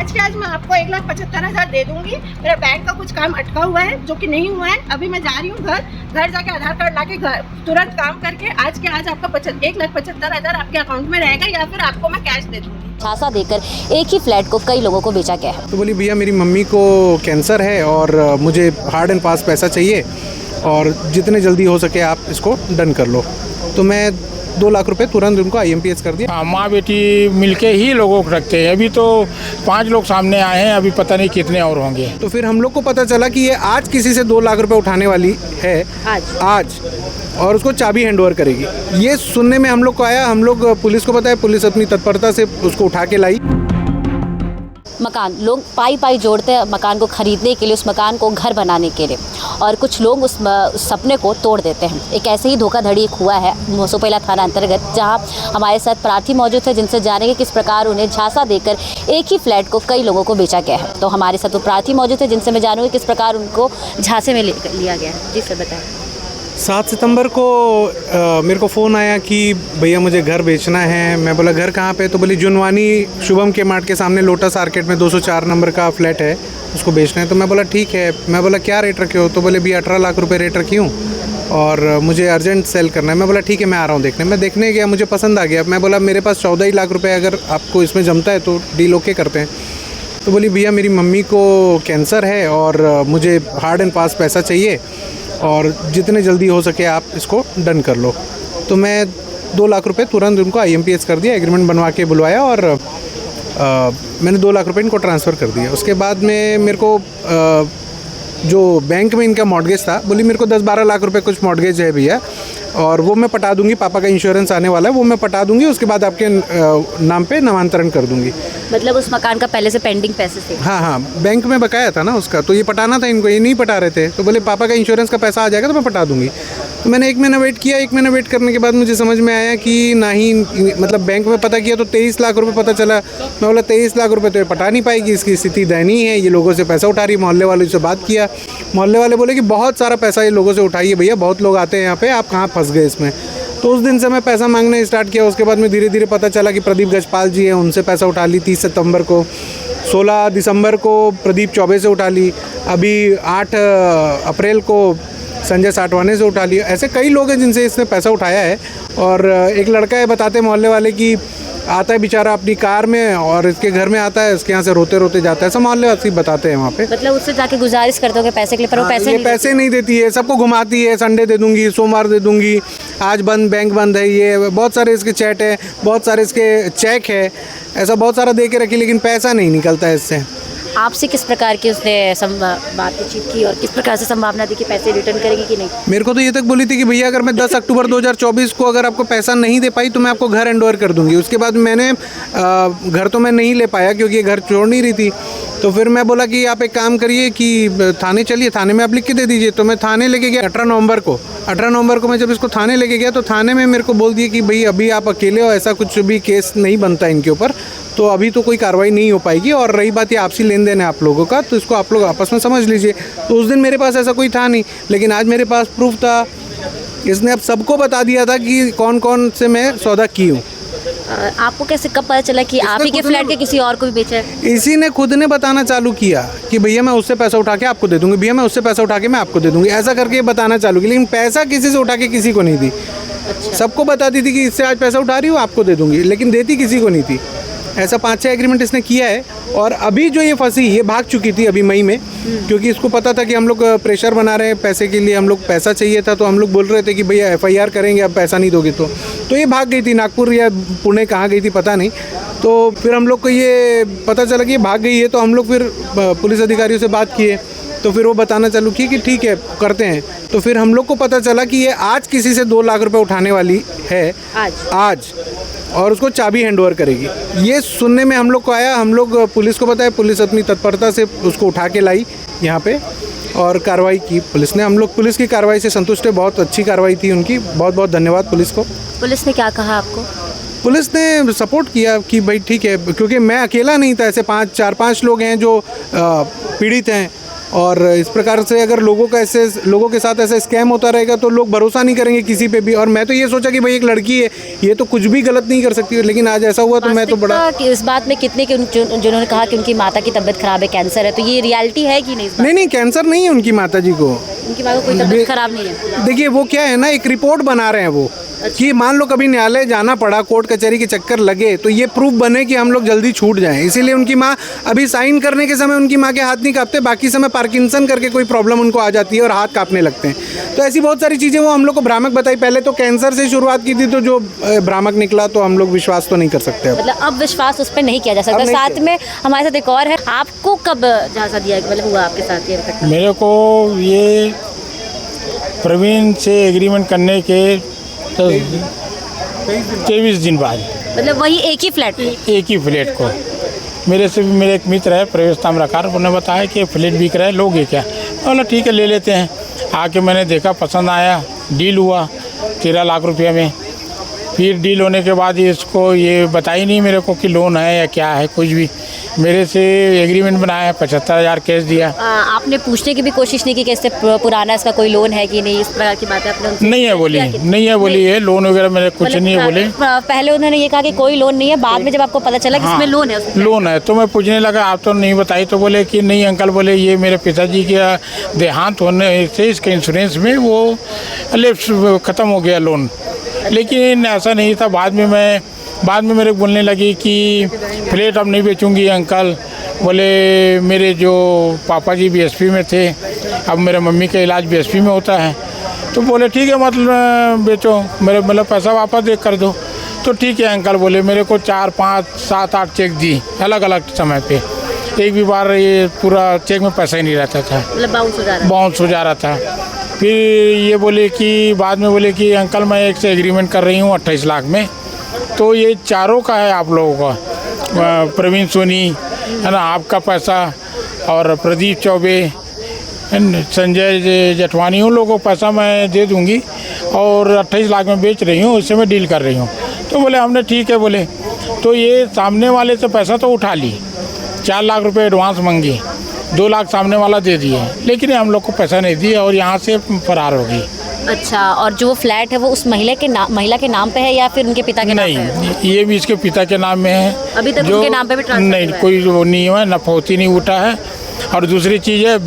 आज के आज मैं आपको 1,75,000 दे दूंगी। मेरा बैंक का कुछ काम अटका हुआ है जो कि नहीं हुआ है। अभी मैं जा रही हूँ घर जाके आधार कार्ड लाके घर तुरंत काम करके आज के आज आपका 1,75,000 आपके अकाउंट में रहेगा या फिर आपको मैं कैश दे दूंगी। झांसा देकर एक ही फ्लैट को कई लोगों को बेचा गया है। तो बोली भैया मेरी मम्मी को कैंसर है और मुझे हार्ड एंड फास्ट पैसा चाहिए और जितने जल्दी हो सके आप इसको डन कर लो। तो मैं 2 लाख रुपए तुरंत उनको IMPS कर दिया। हाँ, माँ बेटी मिलके ही लोगों को रखते हैं। अभी तो 5 लोग सामने आए हैं, अभी पता नहीं कितने और होंगे। तो फिर हम लोग को पता चला कि ये आज किसी से 2 लाख रुपए उठाने वाली है आज और उसको चाबी हैंडओवर करेगी। ये सुनने में हम लोग को आया, हम लोग पुलिस को बताया, पुलिस अपनी तत्परता से उसको उठा के लाई। मकान लोग पाई जोड़ते हैं मकान को खरीदने के लिए, उस मकान को घर बनाने के लिए, और कुछ लोग उस सपने को तोड़ देते हैं। एक ऐसे ही धोखाधड़ी हुआ है मोसोपेला थाना अंतर्गत, जहां हमारे साथ प्रार्थी मौजूद है जिनसे जानेंगे किस प्रकार उन्हें झांसा देकर एक ही फ्लैट को कई लोगों को बेचा गया है। तो हमारे साथ वो प्रार्थी मौजूद है जिनसे मैं जानूंगी किस प्रकार उनको झांसे में लिया गया है। जी सर बताएं। 7 सितंबर को मेरे को फ़ोन आया कि भैया मुझे घर बेचना है। मैं बोला घर कहाँ पे? तो बोली जुनवानी शुभम के मार्ट के सामने लोटस आर्केड में 204 नंबर का फ्लैट है, उसको बेचना है। तो मैं बोला ठीक है। मैं बोला क्या रेट रखे हो? तो बोले भैया 18 लाख रुपए रेट रखी हूँ और मुझे अर्जेंट सेल करना है। मैं बोला ठीक है मैं आ रहा हूँ देखने। मैं देखने गया, मुझे पसंद आ गया। मैं बोला मेरे पास 14 ही लाख रुपये, अगर आपको इसमें जमता है तो डील ओके करते हैं। तो बोली भैया मेरी मम्मी को कैंसर है और मुझे हार्ड एंड फास्ट पैसा चाहिए और जितने जल्दी हो सके आप इसको डन कर लो। तो मैं 2 लाख रुपए तुरंत उनको IMPS कर दिया, एग्रीमेंट बनवा के बुलवाया और मैंने 2 लाख रुपए इनको ट्रांसफ़र कर दिया। उसके बाद में मेरे को जो बैंक में इनका मॉर्गेज था, बोली मेरे को 10-12 लाख रुपए कुछ मॉर्गेज है भैया और वो मैं पटा दूंगी, पापा का इंश्योरेंस आने वाला है वो मैं पटा दूंगी, उसके बाद आपके नाम पे नामांतरण कर दूंगी। मतलब उस मकान का पहले से पेंडिंग पैसे थे? हाँ, बैंक में बकाया था ना उसका, तो ये पटाना था इनको, ये नहीं पटा रहे थे। तो बोले पापा का इंश्योरेंस का पैसा आ जाएगा तो मैं पटा दूंगी। तो मैंने 1 महीना वेट किया। 1 महीना वेट करने के बाद मुझे समझ में आया कि नहीं, मतलब बैंक में पता किया तो 23 लाख रुपए पता चला। मैं बोला 23 लाख रुपए तो ये पटा नहीं पाएगी, इसकी स्थिति दयनीय है, ये लोगों से पैसा उठा रही। मोहल्ले वालों से बात किया, मोहल्ले वाले बोले कि बहुत सारा पैसा ये लोगों से उठाइए भैया, बहुत लोग आते हैं यहाँ पे, आप कहाँ फंस गए इसमें। तो उस दिन से मैं पैसा मांगना स्टार्ट किया। उसके बाद में धीरे धीरे पता चला कि प्रदीप गजपाल जी हैं, उनसे पैसा उठा ली 30 सितंबर को। 16 दिसंबर को प्रदीप चौबे से उठा ली। अभी 8 अप्रैल को संजय साटवाने से उठा लिया। ऐसे कई लोग हैं जिनसे इसने पैसा उठाया है। और एक लड़का है, बताते मोहल्ले वाले कि आता है बेचारा अपनी कार में और इसके घर में आता है, उसके यहाँ से रोते रोते जाता है। सब मोहल्ले वासी बताते हैं वहाँ पे। मतलब उससे जाके गुजारिश करते हो पैसे के लिए, पर वो पैसे नहीं देती है, सबको घुमाती है, संडे दे दूंगी, सोमवार दे दूंगी, आज बंद, बैंक बंद है, ये बहुत सारे इसके चैट है, बहुत सारे इसके चेक है, ऐसा बहुत सारा दे के रखी, लेकिन पैसा नहीं निकलता है इससे। आपसे किस प्रकार की उसने बातचीत की और किस प्रकार से संभावना थी कि पैसे रिटर्न करेगी कि नहीं? मेरे को तो ये तक बोली थी कि भैया अगर मैं 10 अक्टूबर 2024 को अगर आपको पैसा नहीं दे पाई तो मैं आपको घर हैंडओवर कर दूंगी। उसके बाद मैंने घर तो मैं नहीं ले पाया क्योंकि ये घर छोड़ नहीं रही थी। तो फिर मैं बोला कि आप एक काम करिए कि थाने चलिए, थाने में आप लिख के दे दीजिए। तो मैं थाने लेके गया 18 नवंबर को मैं जब इसको थाने लेके गया तो थाने में मेरे को बोल दिया कि भाई अभी आप अकेले हो, ऐसा कुछ भी केस नहीं बनता इनके ऊपर, तो अभी तो कोई कार्रवाई नहीं हो पाएगी। और रही बात ये आपसी लेन देन है आप लोगों का, तो इसको आप लोग आपस में समझ लीजिए। तो उस दिन मेरे पास ऐसा कोई था नहीं, लेकिन आज मेरे पास प्रूफ था। इसने अब सबको बता दिया था कि कौन कौन से मैं सौदा की हूँ। आपको कैसे कब पता चला कि आप ही के फ्लैट के किसी और को भी बेचा है? इसी ने खुद ने बताना चालू किया कि भैया मैं उससे पैसा उठा के आपको दे दूंगी, भैया मैं उससे पैसा उठा के मैं आपको दे दूंगी, ऐसा करके बताना चालू किया। लेकिन पैसा किसी से उठा के किसी को नहीं दी। अच्छा। सबको बताती थी कि इससे आज पैसा उठा रही हूँ आपको दे दूंगी, लेकिन देती किसी को नहीं थी। ऐसा 5-6 एग्रीमेंट इसने किया है। और अभी जो ये फंसी, ये भाग चुकी थी अभी मई में, क्योंकि इसको पता था कि हम लोग प्रेशर बना रहे हैं पैसे के लिए, हम लोग पैसा चाहिए था, तो हम लोग बोल रहे थे कि भैया FIR करेंगे अब पैसा नहीं दोगे तो ये भाग गई थी। नागपुर या पुणे कहाँ गई थी पता नहीं। तो फिर हम लोग को ये पता चला कि ये भाग गई है, तो हम लोग फिर पुलिस अधिकारियों से बात किए, तो फिर वो बताना चालू किए कि ठीक है करते हैं। तो फिर हम लोग को पता चला कि ये आज किसी से 2 लाख रुपए उठाने वाली है आज और उसको चाबी हैंडओवर करेगी। ये सुनने में हम लोग को आया, हम लोग पुलिस को बताया, पुलिस अपनी तत्परता से उसको उठा के लाई यहाँ पे और कार्रवाई की पुलिस ने। हम लोग पुलिस की कार्रवाई से संतुष्ट है, बहुत अच्छी कार्रवाई थी उनकी, बहुत बहुत धन्यवाद पुलिस को। पुलिस ने क्या कहा आपको? पुलिस ने सपोर्ट किया कि भाई ठीक है, क्योंकि मैं अकेला नहीं था, ऐसे 4-5 लोग हैं जो पीड़ित हैं। और इस प्रकार से अगर लोगों के साथ ऐसा स्कैम होता रहेगा तो लोग भरोसा नहीं करेंगे किसी पे भी। और मैं तो ये सोचा कि भाई एक लड़की है, ये तो कुछ भी गलत नहीं कर सकती, लेकिन आज ऐसा हुआ तो मैं तो बड़ा इस बात में कितने के जिन्होंने कहा कि उनकी माता की तबीयत खराब है, कैंसर है, तो ये रियलिटी है कि नहीं? नहीं, कैंसर नहीं है उनकी माता जी को। उनकी माता को कोई तबीयत खराब नहीं है। देखिए वो क्या है ना, एक रिपोर्ट बना रहे हैं वो कि मान लो कभी न्यायालय जाना पड़ा, कोर्ट कचहरी के चक्कर लगे तो ये प्रूफ बने कि हम लोग जल्दी छूट जाएं। इसीलिए उनकी माँ अभी साइन करने के समय उनकी माँ के हाथ नहीं कांपते, बाकी समय पार्किंसन करके कोई प्रॉब्लम उनको आ जाती है और हाथ कांपने लगते हैं। तो ऐसी बहुत सारी चीज़ें वो हम लोग को भ्रामक बताई। पहले तो कैंसर से शुरुआत की थी, तो जो भ्रामक निकला तो हम लोग विश्वास तो नहीं कर सकते। मतलब अब विश्वास उस पर नहीं किया जा सकता। साथ में हमारे साथ एक और है, आपको कब झांसा दिया, मतलब हुआ आपके साथ ये घटना? मेरे को ये प्रवीण से एग्रीमेंट करने के 23 दिन बाद, मतलब वही एक ही फ्लैट को मेरे से मेरे एक मित्र है प्रवेश ताम्रकार, उन्होंने बताया कि फ्लैट बिक रहा है, लोगे क्या? बोला ठीक है ले लेते हैं। आके मैंने देखा, पसंद आया, डील हुआ 13 लाख रुपये में। फिर डील होने के बाद इसको ये बताई नहीं मेरे को कि लोन है या क्या है, कुछ भी। मेरे से एग्रीमेंट बनाया, 75,000 कैश दिया। आपने पूछने की भी कोशिश नहीं की कि इससे पुराना इसका कोई लोन है कि नहीं, इस प्रकार की बातें आपने उनसे नहीं है बोली है लोन वगैरह मेरे कुछ नहीं है बोले। पहले उन्होंने ये कहा कि कोई लोन नहीं है, बाद में जब आपको पता चला कि इसमें लोन है तो मैं पूछने लगा आप तो नहीं बताई, तो बोले कि नहीं अंकल, बोले ये मेरे पिताजी के देहांत होने से इसके इंश्योरेंस में वो ख़त्म हो गया लोन। लेकिन ऐसा नहीं था। बाद में मेरे बोलने लगी कि फ्लैट अब नहीं बेचूंगी अंकल, बोले मेरे जो पापा जी बीएसपी में थे, अब मेरे मम्मी का इलाज बीएसपी में होता है, तो बोले ठीक है मतलब बेचो, मेरे मतलब पैसा वापस दे कर दो। तो ठीक है अंकल बोले। मेरे को 4, 5, 7, 8 चेक दी अलग अलग समय पे। एक भी बार ये पूरा चेक में पैसा ही नहीं रहता था, मतलब बाउंस हो जा रहा था। फिर ये बोले कि बाद में बोले कि अंकल मैं एक से एग्रीमेंट कर रही हूँ 28 लाख में, तो ये चारों का है आप लोगों का, प्रवीण सोनी है ना, आपका पैसा, और प्रदीप चौबे, संजय जटवानी, उन लोगों को पैसा मैं दे दूंगी और 28 लाख में बेच रही हूँ, उससे मैं डील कर रही हूँ। तो बोले हमने ठीक है बोले। तो ये सामने वाले से पैसा तो उठा ली, 4 लाख रुपए एडवांस मांगी, 2 लाख सामने वाला दे दिए, लेकिन हम लोग को पैसा नहीं दिया और यहाँ से फरार हो गई। अच्छा, और जो फ्लैट है वो उस महिला के नाम पे है या फिर उनके पिता के नाम पे है? नहीं, ये भी इसके पिता के नाम में है। अभी तक उनके नाम पे भी ट्रांसफर नहीं, कोई वो नहीं हुआ, नफौती नहीं उठा है। और दूसरी चीज़ है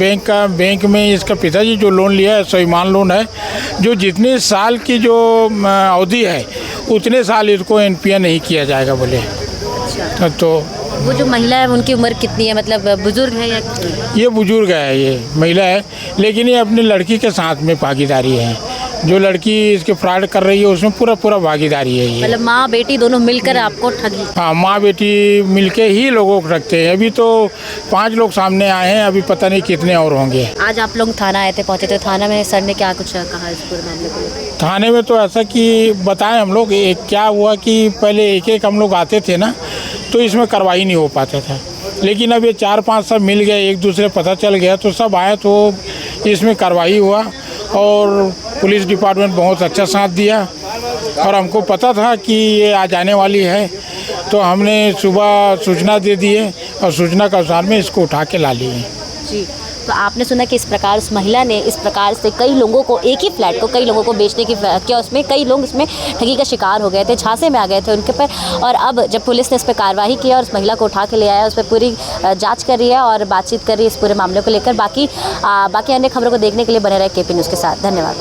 बैंक में इसका पिताजी जो लोन लिया है स्वाभिमान लोन है, जो जितने साल की जो अवधि है उतने साल इसको एनपीए नहीं किया जाएगा बोले। अच्छा, तो वो जो महिला है उनकी उम्र कितनी है, मतलब बुजुर्ग है या? ये बुजुर्ग है, ये महिला है, लेकिन ये अपनी लड़की के साथ में भागीदारी है। जो लड़की इसके फ्रॉड कर रही है उसमें पूरा भागीदारी है ये। मतलब माँ बेटी दोनों मिलकर आपको ठगी? हाँ, माँ बेटी मिलके ही लोगों को रखते हैं। अभी तो 5 लोग सामने आए हैं, अभी पता नहीं कितने और होंगे। आज आप लोग थाना आए थे, पहुँचे थे, थाना में सर ने क्या कुछ कहा इस पूरे मामले को? थाने में तो ऐसा कि बताएं हम लोग, क्या हुआ कि पहले एक हम लोग आते थे ना, तो इसमें कार्रवाई नहीं हो पाता था। लेकिन अब ये 4-5 सब मिल गए, एक दूसरे पता चल गया तो सब आए, तो इसमें कार्रवाई हुआ और पुलिस डिपार्टमेंट बहुत अच्छा साथ दिया। और हमको पता था कि ये आ जाने वाली है, तो हमने सुबह सूचना दे दी है और सूचना के अनुसार में इसको उठा के ला लिए। जी, तो आपने सुना कि इस प्रकार उस महिला ने इस प्रकार से कई लोगों को, एक ही फ्लैट को कई लोगों को बेचने की क्या, उसमें कई लोग इसमें ठगी का शिकार हो गए थे, झांसे में आ गए थे उनके पर। और अब जब पुलिस ने इस पर कार्रवाई किया और उस महिला को उठा के ले आया, उस पर पूरी जांच कर रही है और बातचीत कर रही है इस पूरे मामले को लेकर। बाकी अन्य खबरों को देखने के लिए बने रहे केपी न्यूज़ के साथ। धन्यवाद।